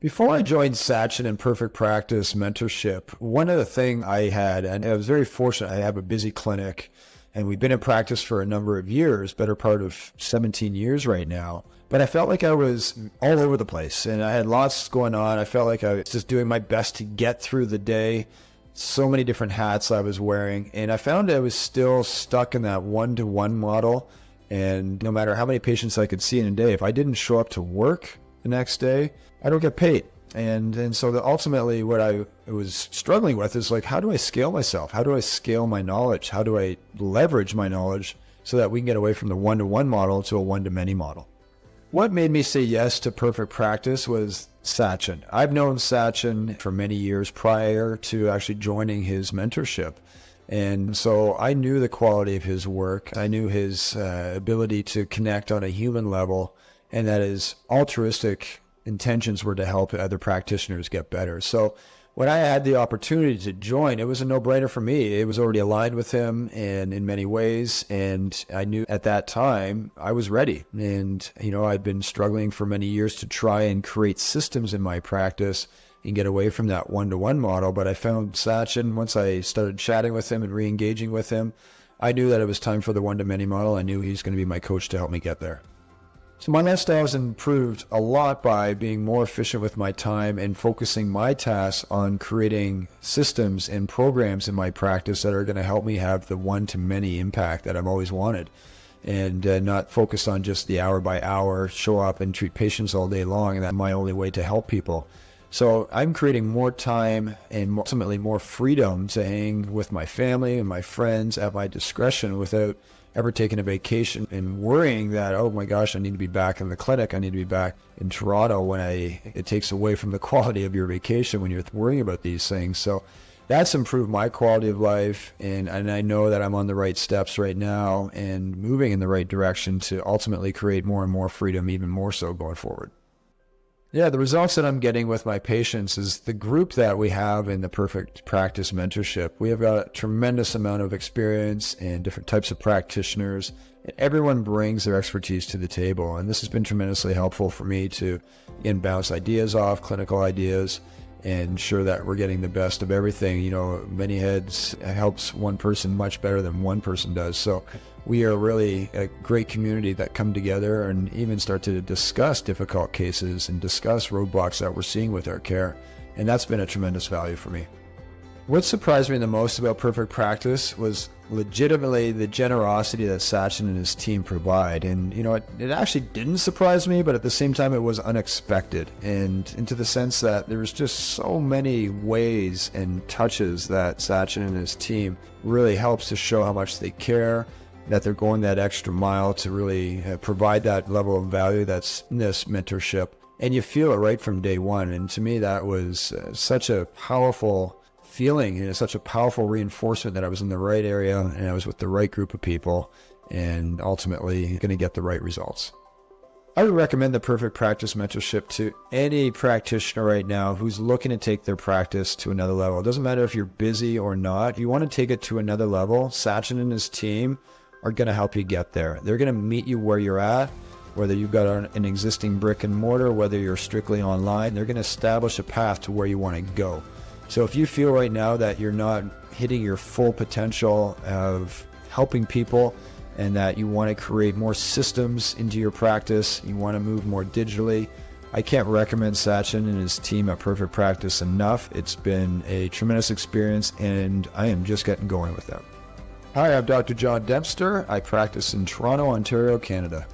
Before I joined Sachin and Perfect Practice Mentorship, one of the things I had, and I was very fortunate, I have a busy clinic, and we've been in practice for a number of years, better part of 17 years right now. But I felt like I was all over the place, and I had lots going on. I felt like I was just doing my best to get through the day. So many different hats I was wearing, and I found I was still stuck in that one-to-one model. And no matter how many patients I could see in a day, if I didn't show up to work the next day, I don't get paid. And so ultimately what I was struggling with is like, how do I scale myself? How do I scale my knowledge? How do I leverage my knowledge so that we can get away from the one-to-one model to a one-to-many model? What made me say yes to Perfect Practice was Sachin. I've known Sachin for many years prior to actually joining his mentorship. And so I knew the quality of his work. I knew his ability to connect on a human level, and that his altruistic intentions were to help other practitioners get better. So when I had the opportunity to join, it was a no-brainer for me. It was already aligned with him and in many ways, and I knew at that time I was ready. And I'd been struggling for many years to try and create systems in my practice and get away from that one-to-one model. But I found Sachin, once I started chatting with him and re-engaging with him, I knew that it was time for the one-to-many model. I knew he's going to be my coach to help me get there. So my lifestyle has improved a lot by being more efficient with my time and focusing my tasks on creating systems and programs in my practice that are going to help me have the one-to-many impact that I've always wanted, and not focused on just the hour by hour, show up and treat patients all day long, and that's my only way to help people. So I'm creating more time and ultimately more freedom to hang with my family and my friends at my discretion without ever taking a vacation and worrying that, oh my gosh, I need to be back in the clinic. I need to be back in Toronto it takes away from the quality of your vacation when you're worrying about these things. So that's improved my quality of life. And I know that I'm on the right steps right now and moving in the right direction to ultimately create more and more freedom, even more so going forward. Yeah, the results that I'm getting with my patients is the group that we have in the Perfect Practice Mentorship. We have got a tremendous amount of experience and different types of practitioners, and everyone brings their expertise to the table. And this has been tremendously helpful for me to, again, bounce ideas off, clinical ideas, and ensure that we're getting the best of everything. Many heads helps one person much better than one person does. So we are really a great community that come together and even start to discuss difficult cases and discuss roadblocks that we're seeing with our care. And that's been a tremendous value for me. What surprised me the most about Perfect Practice was legitimately the generosity that Sachin and his team provide. And, it actually didn't surprise me, but at the same time, it was unexpected. And into the sense that there was just so many ways and touches that Sachin and his team really helps to show how much they care, that they're going that extra mile to really provide that level of value that's in this mentorship. And you feel it right from day one. And to me, that was such a powerful feeling, and it's such a powerful reinforcement that I was in the right area and I was with the right group of people and ultimately going to get the right results. I would recommend the Perfect Practice Mentorship to any practitioner right now who's looking to take their practice to another level. It doesn't matter if you're busy or not. If you want to take it to another level, Sachin and his team are going to help you get there. They're going to meet you where you're at, whether you've got an existing brick and mortar, whether you're strictly online. They're going to establish a path to where you want to go. So if you feel right now that you're not hitting your full potential of helping people and that you want to create more systems into your practice, you want to move more digitally, I can't recommend Sachin and his team at Perfect Practice enough. It's been a tremendous experience and I am just getting going with them. Hi, I'm Dr. John Dempster. I practice in Toronto, Ontario, Canada.